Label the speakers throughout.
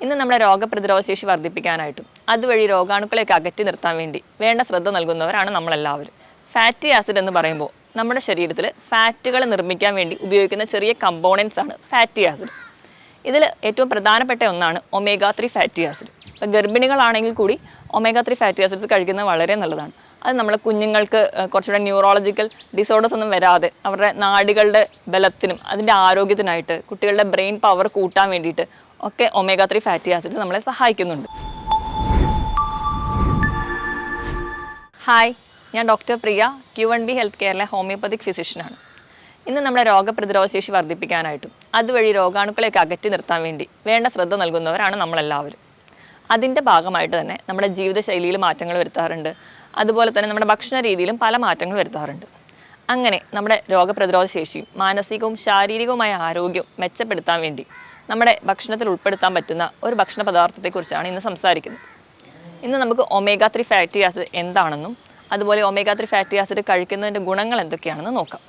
Speaker 1: ഇന്ന് നമ്മുടെ രോഗപ്രതിരോധശേഷി വർദ്ധിപ്പിക്കാനായിട്ടും അതുവഴി രോഗാണുക്കളെയൊക്കെ അകറ്റി നിർത്താൻ വേണ്ടി വേണ്ട ശ്രദ്ധ നൽകുന്നവരാണ് നമ്മളെല്ലാവരും. ഫാറ്റി ആസിഡ് എന്ന് പറയുമ്പോൾ നമ്മുടെ ശരീരത്തിൽ ഫാറ്റുകൾ നിർമ്മിക്കാൻ വേണ്ടി ഉപയോഗിക്കുന്ന ചെറിയ കമ്പോണൻസ് ആണ് ഫാറ്റി ആസിഡ്. ഇതിൽ ഏറ്റവും പ്രധാനപ്പെട്ട ഒന്നാണ് ഒമേഗ 3 ഫാറ്റി ആസിഡ്. ഇപ്പോൾ ഗർഭിണികളാണെങ്കിൽ കൂടി ഒമേഗ 3 ഫാറ്റി ആസിഡ്സ് കഴിക്കുന്നത് വളരെ നല്ലതാണ്. അത് നമ്മളെ കുഞ്ഞുങ്ങൾക്ക് കുറച്ചുകൂടെ ന്യൂറോളജിക്കൽ ഡിസോർഡേഴ്സ് ഒന്നും വരാതെ അവരുടെ നാഡികളുടെ ബലത്തിനും അതിൻ്റെ ആരോഗ്യത്തിനായിട്ട് കുട്ടികളുടെ ബ്രെയിൻ പവർ കൂട്ടാൻ വേണ്ടിയിട്ട് ഒക്കെ ഒമേഗ 3 ഫാറ്റി ആസിഡ്സ് നമ്മളെ സഹായിക്കുന്നുണ്ട്. ഹായ്, ഞാൻ ഡോക്ടർ പ്രിയ, Q1B ഹെൽത്ത് കെയറിലെ ഹോമിയോപ്പതിക് ഫിസിഷ്യനാണ്. ഇന്ന് നമ്മുടെ രോഗപ്രതിരോധശേഷി വർദ്ധിപ്പിക്കാനായിട്ടും അതുവഴി രോഗാണുക്കളെയൊക്കെ അകറ്റി നിർത്താൻ വേണ്ടി വേണ്ട ശ്രദ്ധ നൽകുന്നവരാണ് നമ്മളെല്ലാവരും. അതിൻ്റെ ഭാഗമായിട്ട് തന്നെ നമ്മുടെ ജീവിതശൈലിയിൽ മാറ്റങ്ങൾ വരുത്താറുണ്ട്. അതുപോലെ തന്നെ നമ്മുടെ ഭക്ഷണ രീതിയിലും പല മാറ്റങ്ങൾ വരുത്താറുണ്ട്. അങ്ങനെ നമ്മുടെ രോഗപ്രതിരോധ ശേഷിയും മാനസികവും ശാരീരികവുമായ ആരോഗ്യവും മെച്ചപ്പെടുത്താൻ വേണ്ടി നമ്മുടെ ഭക്ഷണത്തിൽ ഉൾപ്പെടുത്താൻ പറ്റുന്ന ഒരു ഭക്ഷണ പദാർത്ഥത്തെക്കുറിച്ചാണ് ഇന്ന് സംസാരിക്കുന്നത്. ഇന്ന് നമുക്ക് ഒമേഗ 3 ഫാറ്റി ആസിഡ് എന്താണെന്നും അതുപോലെ ഒമേഗ 3 ഫാറ്റി ആസിഡ് കഴിക്കുന്നതിൻ്റെ ഗുണങ്ങൾ എന്തൊക്കെയാണെന്ന് നോക്കാം.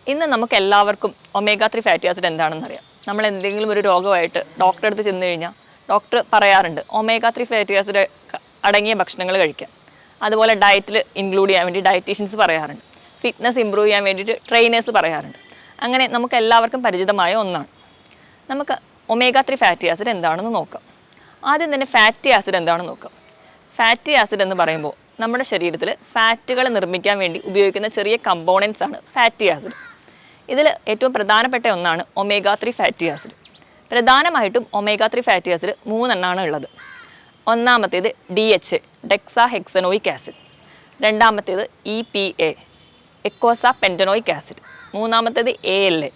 Speaker 1: ഇന്ന് നമുക്ക് എല്ലാവർക്കും ഒമേഗ 3 ഫാറ്റി ആസിഡ് എന്താണെന്ന് അറിയാം. നമ്മൾ എന്തെങ്കിലും ഒരു രോഗമായിട്ട് ഡോക്ടറെ അടുത്ത് ചെന്ന് കഴിഞ്ഞാൽ ഡോക്ടർ പറയാറുണ്ട് ഒമേഗ 3 ഫാറ്റി ആസിഡ് അടങ്ങിയ ഭക്ഷണങ്ങൾ കഴിക്കാം. അതുപോലെ ഡയറ്റിൽ ഇൻക്ലൂഡ് ചെയ്യാൻ വേണ്ടി ഡയറ്റീഷ്യൻസ് പറയാറുണ്ട്. ഫിറ്റ്നസ് ഇമ്പ്രൂവ് ചെയ്യാൻ വേണ്ടിയിട്ട് ട്രെയിനേഴ്സ് പറയാറുണ്ട്. അങ്ങനെ നമുക്ക് എല്ലാവർക്കും പരിചിതമായ ഒന്നാണ്. നമുക്ക് ഒമേഗ 3 ഫാറ്റി ആസിഡ് എന്താണെന്ന് നോക്കാം. ആദ്യം തന്നെ ഫാറ്റി ആസിഡ് എന്താണെന്ന് നോക്കാം. ഫാറ്റി ആസിഡ് എന്ന് പറയുമ്പോൾ നമ്മുടെ ശരീരത്തിൽ ഫാറ്റുകൾ നിർമ്മിക്കാൻ വേണ്ടി ഉപയോഗിക്കുന്ന ചെറിയ കമ്പോണൻസ് ആണ് ഫാറ്റി ആസിഡ്. ഇതിൽ ഏറ്റവും പ്രധാനപ്പെട്ട ഒന്നാണ് ഒമേഗ 3 ഫാറ്റി ആസിഡ്. പ്രധാനമായിട്ടും ഒമേഗ 3 ഫാറ്റി ആസിഡ് 3 എണ്ണമാണ് ഉള്ളത്. ഒന്നാമത്തേത് DHA ഡെക്സാഹെക്സനോയിക് ആസിഡ്, രണ്ടാമത്തേത് EPA എക്കോസാ പെൻറ്റനോയിക് ആസിഡ്, മൂന്നാമത്തേത് ALA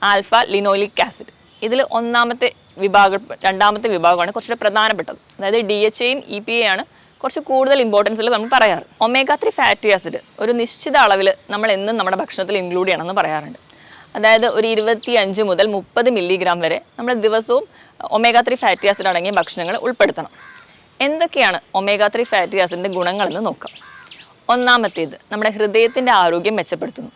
Speaker 1: ആൽഫ ലിനോയിലിക് ആസിഡ്. ഇതിൽ രണ്ടാമത്തെ വിഭാഗമാണ് കുറച്ചുകൂടെ പ്രധാനപ്പെട്ടത്. അതായത് DHAയും EPA ആണ് കുറച്ച് കൂടുതൽ ഇമ്പോർട്ടൻസിൽ നമ്മൾ പറയാറ്. ഒമേഗ 3 ഫാറ്റി ആസിഡ് ഒരു നിശ്ചിത അളവിൽ നമ്മൾ എന്നും നമ്മുടെ ഭക്ഷണത്തിൽ ഇൻക്ലൂഡ് ചെയ്യണമെന്ന് പറയാറുണ്ട്. അതായത് ഒരു 25 മുതൽ 30 മില്ലിഗ്രാം വരെ നമ്മൾ ദിവസവും ഒമേഗ 3 ഫാറ്റി ആസിഡ് അടങ്ങിയ ഭക്ഷണങ്ങൾ ഉൾപ്പെടുത്തണം. എന്തൊക്കെയാണ് ഒമേഗ 3 ഫാറ്റി ആസിഡിൻ്റെ ഗുണങ്ങളെന്ന് നോക്കാം. ഒന്നാമത്തേത് നമ്മുടെ ഹൃദയത്തിൻ്റെ ആരോഗ്യം മെച്ചപ്പെടുത്തുന്നു.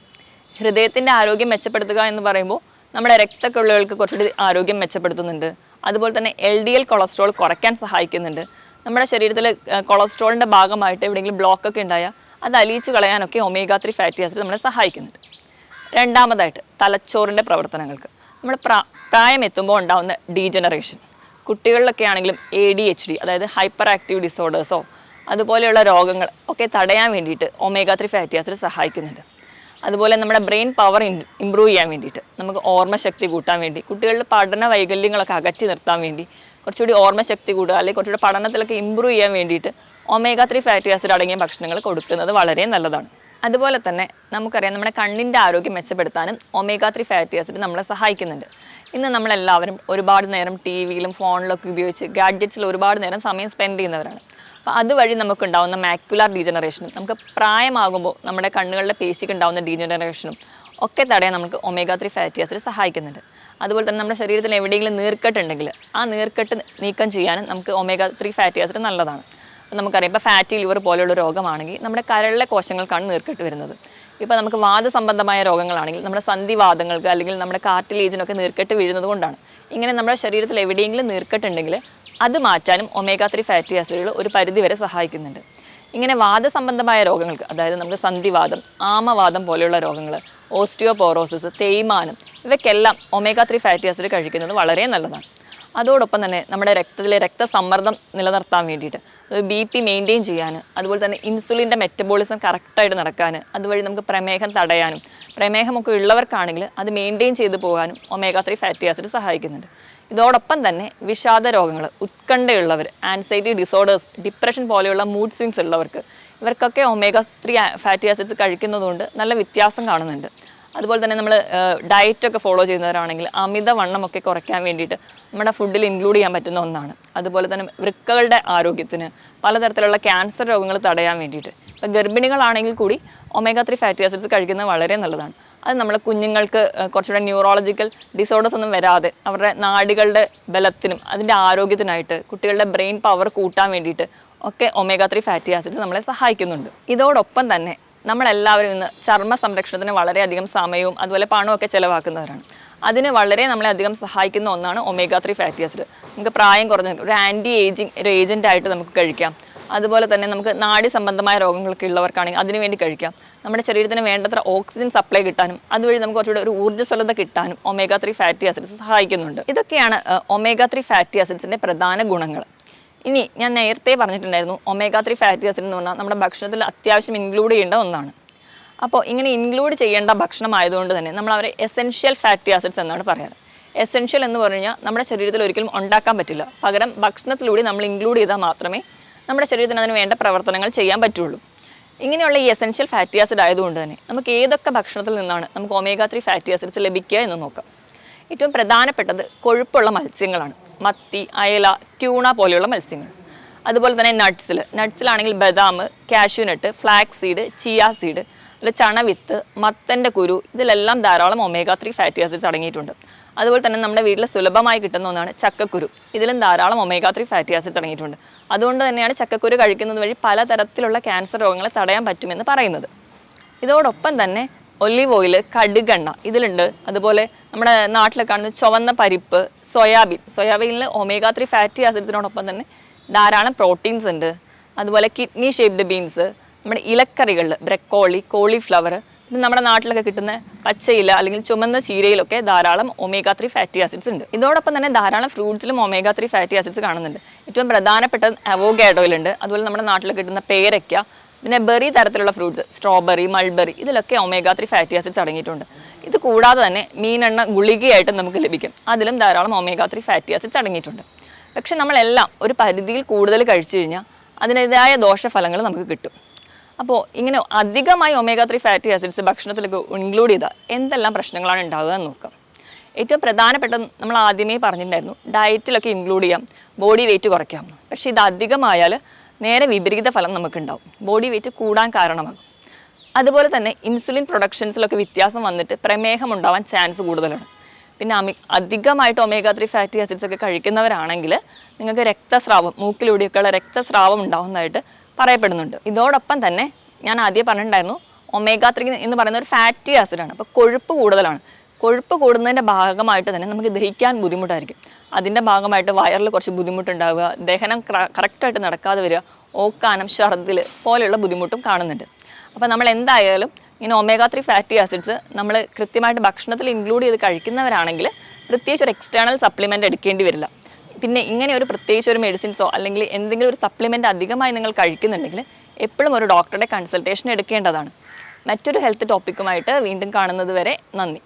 Speaker 1: ഹൃദയത്തിൻ്റെ ആരോഗ്യം മെച്ചപ്പെടുത്തുക എന്ന് പറയുമ്പോൾ നമ്മുടെ രക്തക്കൊള്ളുകൾക്ക് കുറച്ചുകൂടി ആരോഗ്യം മെച്ചപ്പെടുത്തുന്നുണ്ട്. അതുപോലെ തന്നെ LDL കൊളസ്ട്രോൾ കുറയ്ക്കാൻ സഹായിക്കുന്നുണ്ട്. നമ്മുടെ ശരീരത്തിൽ കൊളസ്ട്രോളിൻ്റെ ഭാഗമായിട്ട് എവിടെയെങ്കിലും ബ്ലോക്കൊക്കെ ഉണ്ടായാൽ അത് അലിയിച്ച് കളയാനൊക്കെ ഒമേഗ 3 ഫാറ്റി ആസിഡ് നമ്മളെ സഹായിക്കുന്നുണ്ട്. രണ്ടാമതായിട്ട് തലച്ചോറിൻ്റെ പ്രവർത്തനങ്ങൾക്ക് നമ്മൾ പ്രായം എത്തുമ്പോൾ ഉണ്ടാകുന്ന ഡീജനറേഷൻ, കുട്ടികളിലൊക്കെ ആണെങ്കിലും ADHD അതായത് ഹൈപ്പർ ആക്റ്റീവ് ഡിസോർഡേഴ്സോ അതുപോലെയുള്ള രോഗങ്ങൾ ഒക്കെ തടയാൻ വേണ്ടിയിട്ട് ഒമേഗ 3 ഫാറ്റി ആസിഡ് സഹായിക്കുന്നുണ്ട്. അതുപോലെ നമ്മുടെ ബ്രെയിൻ പവർ ഇമ്പ്രൂവ് ചെയ്യാൻ വേണ്ടിയിട്ട് നമുക്ക് ഓർമ്മശക്തി കൂട്ടാൻ വേണ്ടി കുട്ടികളുടെ പഠന വൈകല്യങ്ങളൊക്കെ അകറ്റി നിർത്താൻ വേണ്ടി കുറച്ചുകൂടി ഓർമ്മശക്തി കൂടുക അല്ലെങ്കിൽ കുറച്ചുകൂടി പഠനത്തിലൊക്കെ ഇമ്പ്രൂവ് ചെയ്യാൻ വേണ്ടിയിട്ട് ഒമേഗ 3 ഫാറ്റി ആസിഡ് അടങ്ങിയ ഭക്ഷണങ്ങൾ കൊടുക്കുന്നത് വളരെ നല്ലതാണ്. അതുപോലെ തന്നെ നമുക്കറിയാം നമ്മുടെ കണ്ണിൻ്റെ ആരോഗ്യം മെച്ചപ്പെടുത്താനും ഒമേഗ 3 ഫാറ്റി ആസിഡ് നമ്മളെ സഹായിക്കുന്നുണ്ട്. ഇന്ന് നമ്മളെല്ലാവരും ഒരുപാട് നേരം TV-യിലും ഫോണിലൊക്കെ ഉപയോഗിച്ച് ഗാഡ്ജറ്റ്സിൽ ഒരുപാട് നേരം സമയം സ്പെൻഡ് ചെയ്യുന്നവരാണ്. അപ്പോൾ അതുവഴി നമുക്കുണ്ടാകുന്ന മാക്യുലാർ ഡീജനറേഷനും നമുക്ക് പ്രായമാകുമ്പോൾ നമ്മുടെ കണ്ണുകളുടെ പേശിക്ക് ഉണ്ടാകുന്ന ഡീജനറേഷനും ഒക്കെ തടയാൻ നമുക്ക് ഒമേഗ 3 ഫാറ്റി ആസിഡ് സഹായിക്കുന്നുണ്ട്. അതുപോലെ തന്നെ നമ്മുടെ ശരീരത്തിൽ എവിടെയെങ്കിലും നീർക്കെട്ടുണ്ടെങ്കിൽ ആ നീർക്കെട്ട് നീക്കം ചെയ്യാനും നമുക്ക് ഒമേഗ 3 ഫാറ്റി ആസിഡ് നല്ലതാണ്. നമുക്കറിയാം ഇപ്പോൾ ഫാറ്റി ലിവർ പോലെയുള്ള രോഗമാണെങ്കിൽ നമ്മുടെ കരളിലെ കോശങ്ങൾക്കാണ് നീർക്കെട്ട് വരുന്നത്. ഇപ്പോൾ നമുക്ക് വാദസംബന്ധമായ രോഗങ്ങളാണെങ്കിൽ നമ്മുടെ സന്ധിവാദങ്ങൾക്ക് അല്ലെങ്കിൽ നമ്മുടെ കാർട്ടിലേജിനൊക്കെ നീർക്കെട്ട് വീഴുന്നത് കൊണ്ടാണ്. ഇങ്ങനെ നമ്മുടെ ശരീരത്തിൽ എവിടെയെങ്കിലും നീർക്കെട്ടുണ്ടെങ്കിൽ അത് മാറ്റാനും ഒമേഗ 3 ഫാറ്റി ആസിഡുകൾ ഒരു പരിധിവരെ സഹായിക്കുന്നുണ്ട്. ഇങ്ങനെ വാദസംബന്ധമായ രോഗങ്ങൾക്ക് അതായത് നമുക്ക് സന്ധിവാദം, ആമവാദം പോലെയുള്ള രോഗങ്ങൾ, ഓസ്റ്റിയോപോറോസിസ്, തേയ്മാനം ഇവയ്ക്കെല്ലാം ഒമേഗ 3 ഫാറ്റി ആസിഡ് കഴിക്കുന്നത് വളരെ നല്ലതാണ്. അതോടൊപ്പം തന്നെ നമ്മുടെ രക്തത്തിലെ രക്തസമ്മർദ്ദം നിലനിർത്താൻ വേണ്ടിയിട്ട് BP മെയിൻറ്റെയിൻ ചെയ്യാൻ, അതുപോലെ തന്നെ ഇൻസുലിൻ്റെ മെറ്റബോളിസം കറക്റ്റായിട്ട് നടക്കാൻ, അതുവഴി നമുക്ക് പ്രമേഹം തടയാനും പ്രമേഹമൊക്കെ ഉള്ളവർക്കാണെങ്കിൽ അത് മെയിൻറ്റെയിൻ ചെയ്ത് പോകാനും ഒമേഗ 3 ഫാറ്റി ആസിഡ് സഹായിക്കുന്നുണ്ട്. ഇതോടൊപ്പം തന്നെ വിഷാദ രോഗങ്ങൾ, ഉത്കണ്ഠയുള്ളവർ, ആൻസൈറ്റി ഡിസോർഡേഴ്സ്, ഡിപ്രഷൻ പോലെയുള്ള മൂഡ് സ്വിങ്സ് ഉള്ളവർക്ക് ഇവർക്കൊക്കെ ഒമേഗ 3 ഫാറ്റി ആസിഡ്സ് കഴിക്കുന്നതുകൊണ്ട് നല്ല വ്യത്യാസം കാണുന്നുണ്ട്. അതുപോലെ തന്നെ നമ്മൾ ഡയറ്റൊക്കെ ഫോളോ ചെയ്യുന്നവരാണെങ്കിൽ അമിതവണ്ണമൊക്കെ കുറയ്ക്കാൻ വേണ്ടിയിട്ട് നമ്മുടെ ഫുഡിൽ ഇൻക്ലൂഡ് ചെയ്യാൻ പറ്റുന്ന ഒന്നാണ്. അതുപോലെ തന്നെ വൃക്കകളുടെ ആരോഗ്യത്തിന്, പലതരത്തിലുള്ള ക്യാൻസർ രോഗങ്ങൾ തടയാൻ വേണ്ടിയിട്ട് ഇപ്പോൾ ഗർഭിണികളാണെങ്കിൽ കൂടി ഒമേഗ 3 ഫാറ്റി ആസിഡ്സ് കഴിക്കുന്നത് വളരെ നല്ലതാണ്. അത് നമ്മളെ കുഞ്ഞുങ്ങൾക്ക് കുറച്ചുകൂടെ ന്യൂറോളജിക്കൽ ഡിസോർഡേഴ്സ് ഒന്നും വരാതെ അവരുടെ നാഡികളുടെ ബലത്തിനും അതിൻ്റെ ആരോഗ്യത്തിനായിട്ട് കുട്ടികളുടെ ബ്രെയിൻ പവർ കൂട്ടാൻ വേണ്ടിയിട്ട് ഒക്കെ ഒമേഗ 3 ഫാറ്റി ആസിഡ്സ് നമ്മളെ സഹായിക്കുന്നുണ്ട്. ഇതോടൊപ്പം തന്നെ നമ്മളെല്ലാവരും ഇന്ന് ചർമ്മ സംരക്ഷണത്തിന് വളരെയധികം സമയവും അതുപോലെ പണമൊക്കെ ചിലവാക്കുന്നവരാണ്. അതിന് വളരെ നമ്മളെ അധികം സഹായിക്കുന്ന ഒന്നാണ് ഒമേഗ 3 ഫാറ്റി ആസിഡ്. നമുക്ക് പ്രായം കുറഞ്ഞ ഒരു ആൻറ്റി ഏജിങ് ഒരു ഏജൻ്റായിട്ട് നമുക്ക് കഴിക്കാം. അതുപോലെ തന്നെ നമുക്ക് നാഡി സംബന്ധമായ രോഗങ്ങളൊക്കെ ഉള്ളവർക്കാണെങ്കിൽ അതിനുവേണ്ടി കഴിക്കാം. നമ്മുടെ ശരീരത്തിന് വേണ്ടത്ര ഓക്സിജൻ സപ്ലൈ കിട്ടാനും അതുവഴി നമുക്ക് കുറച്ചുകൂടെ ഒരു ഊർജ്ജസ്വലത കിട്ടാനും ഒമേഗ 3 ഫാറ്റി ആസിഡ്സ് സഹായിക്കുന്നുണ്ട്. ഇതൊക്കെയാണ് ഒമേഗ 3 ഫാറ്റി ആസിഡ്സിൻ്റെ പ്രധാന ഗുണങ്ങൾ. ഇനി ഞാൻ നേരത്തെ പറഞ്ഞിട്ടുണ്ടായിരുന്നു ഒമേഗ 3 ഫാറ്റി ആസിഡ് എന്ന് പറഞ്ഞാൽ നമ്മുടെ ഭക്ഷണത്തിൽ അത്യാവശ്യം ഇൻക്ലൂഡ് ചെയ്യേണ്ട ഒന്നാണ്. അപ്പോൾ ഇങ്ങനെ ഇൻക്ലൂഡ് ചെയ്യേണ്ട ഭക്ഷണമായതുകൊണ്ട് തന്നെ നമ്മൾ അവരെ എസെൻഷ്യൽ ഫാറ്റി ആസിഡ്സ് എന്നാണ് പറയാറ്. എസെൻഷ്യൽ എന്ന് പറഞ്ഞു കഴിഞ്ഞാൽ നമ്മുടെ ശരീരത്തിൽ ഒരിക്കലും ഉണ്ടാക്കാൻ പറ്റില്ല, പകരം ഭക്ഷണത്തിലൂടെ നമ്മൾ ഇൻക്ലൂഡ് ചെയ്താൽ മാത്രമേ നമ്മുടെ ശരീരത്തിന് അതിന് വേണ്ട പ്രവർത്തനങ്ങൾ ചെയ്യാൻ പറ്റുള്ളൂ. ഇങ്ങനെയുള്ള ഈ എസെൻഷ്യൽ ഫാറ്റി ആസിഡ് ആയതുകൊണ്ട് തന്നെ നമുക്ക് ഏതൊക്കെ ഭക്ഷണത്തിൽ നിന്നാണ് നമുക്ക് ഒമേഗ 3 ഫാറ്റി ആസിഡ്സ് ലഭിക്കുക എന്ന് നോക്കാം. ഏറ്റവും പ്രധാനപ്പെട്ടത് കൊഴുപ്പുള്ള മത്സ്യങ്ങളാണ്. മത്തി, അയല, ട്യൂണ പോലെയുള്ള മത്സ്യങ്ങൾ. അതുപോലെ തന്നെ നട്ട്സിലാണെങ്കിൽ ബദാം, cashew nut, flax seed, chia seed, അതിൽ ചണവിത്ത്, മത്തൻ്റെ കുരു, ഇതിലെല്ലാം ധാരാളം ഒമേഗ 3 ഫാറ്റി ആസിഡ്സ് അടങ്ങിയിട്ടുണ്ട്. അതുപോലെ തന്നെ നമ്മുടെ വീട്ടിൽ സുലഭമായി കിട്ടുന്ന ഒന്നാണ് ചക്കക്കുരു. ഇതിലും ധാരാളം ഒമേഗ 3 ഫാറ്റി ആസിഡ്സ് അടങ്ങിയിട്ടുണ്ട്. അതുകൊണ്ട് തന്നെയാണ് ചക്കക്കുരു കഴിക്കുന്നത് വഴി പലതരത്തിലുള്ള ക്യാൻസർ രോഗങ്ങളെ തടയാൻ പറ്റുമെന്ന് പറയുന്നത്. ഇതോടൊപ്പം തന്നെ ഒലിവ് ഓയിൽ, കടുകെണ്ണ ഇതിലുണ്ട്. അതുപോലെ നമ്മുടെ നാട്ടിൽ കാണുന്ന ചുവന്ന പരിപ്പ്, സോയാബീനിൽ ഒമേഗ 3 ഫാറ്റി ആസിഡ്സിനോടൊപ്പം തന്നെ ധാരാളം പ്രോട്ടീൻസ് ഉണ്ട്. അതുപോലെ കിഡ്നി ഷേപ്ഡ് ബീൻസ്, നമ്മുടെ ഇലക്കറികളിൽ ബ്രക്കോളി, കോളിഫ്ലവർ, ഇത് നമ്മുടെ നാട്ടിലൊക്കെ കിട്ടുന്ന പച്ചയില അല്ലെങ്കിൽ ചുമന്ന ചീരയിലൊക്കെ ധാരാളം ഒമേഗ 3 ഫാറ്റി ആസിഡ്സ് ഉണ്ട്. ഇതോടൊപ്പം തന്നെ ധാരാളം ഫ്രൂട്ട്സിലും ഒമേഗ 3 ഫാറ്റി ആസിഡ്സ് കാണുന്നുണ്ട്. ഏറ്റവും പ്രധാനപ്പെട്ടത് അവോക്കാഡോയിലുണ്ട്. അതുപോലെ നമ്മുടെ നാട്ടിൽ കിട്ടുന്ന പേരയ്ക്ക, പിന്നെ ബെറി തരത്തിലുള്ള ഫ്രൂട്ട്സ് സ്ട്രോബെറി, മൾബെറി, ഇതിലൊക്കെ ഒമേഗ 3 ഫാറ്റി ആസിഡ്സ് അടങ്ങിയിട്ടുണ്ട്. ഇത് കൂടാതെ തന്നെ മീനെണ്ണ ഗുളികയായിട്ട് നമുക്ക് ലഭിക്കും. അതിലും ധാരാളം ഒമേഗ 3 ഫാറ്റി ആസിഡ്സ് അടങ്ങിയിട്ടുണ്ട്. പക്ഷെ നമ്മളെല്ലാം ഒരു പരിധിയിൽ കൂടുതൽ കഴിച്ചു കഴിഞ്ഞാൽ അതിൻ്റെതായ ദോഷഫലങ്ങൾ നമുക്ക് കിട്ടും. അപ്പോൾ ഇങ്ങനെ അധികമായി ഒമേഗ 3 ഫാറ്റി ആസിഡ്സ് ഭക്ഷണത്തിലേക്ക് ഇൻക്ലൂഡ് ചെയ്താൽ എന്തെല്ലാം പ്രശ്നങ്ങളാണ് ഉണ്ടാവുക എന്ന് നോക്കാം. ഏറ്റവും പ്രധാനപ്പെട്ട നമ്മൾ ആദ്യമേ പറഞ്ഞിട്ടുണ്ടായിരുന്നു, ഡയറ്റിലൊക്കെ ഇൻക്ലൂഡ് ചെയ്യാം, ബോഡി വെയിറ്റ് കുറയ്ക്കാം. പക്ഷേ ഇത് അധികമായാൽ നേരെ വിപരീത ഫലം നമുക്കുണ്ടാവും, ബോഡി വെയിറ്റ് കൂടാൻ കാരണമാകും. അതുപോലെ തന്നെ ഇൻസുലിൻ പ്രൊഡക്ഷൻസിലൊക്കെ വ്യത്യാസം വന്നിട്ട് പ്രമേഹം ഉണ്ടാവാൻ ചാൻസ് കൂടുതലാണ്. പിന്നെ അധികമായിട്ട് ഒമേഗ 3 ഫാറ്റി ആസിഡ്സ് ഒക്കെ കഴിക്കുന്നവരാണെങ്കിൽ നിങ്ങൾക്ക് രക്തസ്രാവം, മൂക്കിലൂടെയൊക്കെയുള്ള രക്തസ്രാവം ഉണ്ടാകുന്നതായിട്ട് പറയപ്പെടുന്നുണ്ട്. ഇതോടൊപ്പം തന്നെ ഞാൻ ആദ്യം പറഞ്ഞിട്ടുണ്ടായിരുന്നു ഒമേഗ 3 എന്ന് പറയുന്ന ഒരു ഫാറ്റി ആസിഡാണ്. അപ്പോൾ കൊഴുപ്പ് കൂടുതലാണ്. കൊഴുപ്പ് കൂടുന്നതിൻ്റെ ഭാഗമായിട്ട് തന്നെ നമുക്ക് ദഹിക്കാൻ ബുദ്ധിമുട്ടായിരിക്കും. അതിൻ്റെ ഭാഗമായിട്ട് വയറിൽ കുറച്ച് ബുദ്ധിമുട്ടുണ്ടാവുക, ദഹനം കറക്റ്റായിട്ട് നടക്കാതെ വരിക, ഓക്കാനം, ഛർദിൽ പോലെയുള്ള ബുദ്ധിമുട്ടും കാണുന്നുണ്ട്. അപ്പോൾ നമ്മൾ എന്തായാലും ഇങ്ങനെ ഒമേഗ 3 ഫാറ്റി ആസിഡ്സ് നമ്മൾ കൃത്യമായിട്ട് ഭക്ഷണത്തിൽ ഇൻക്ലൂഡ് ചെയ്ത് കഴിക്കുന്നവരാണെങ്കിൽ പ്രത്യേകിച്ച് ഒരു എക്സ്റ്റേണൽ സപ്ലിമെൻ്റ് എടുക്കേണ്ടി വരില്ല. പിന്നെ ഇങ്ങനെ ഒരു പ്രത്യേകിച്ച് ഒരു മെഡിസിൻസോ അല്ലെങ്കിൽ എന്തെങ്കിലും ഒരു സപ്ലിമെൻ്റ് അധികമായി നിങ്ങൾ കഴിക്കുന്നുണ്ടെങ്കിൽ എപ്പോഴും ഒരു ഡോക്ടറുടെ കൺസൾട്ടേഷൻ എടുക്കേണ്ടതാണ്. മറ്റൊരു ഹെൽത്ത് ടോപ്പിക്കുമായിട്ട് വീണ്ടും കാണുന്നത് വരെ നന്ദി.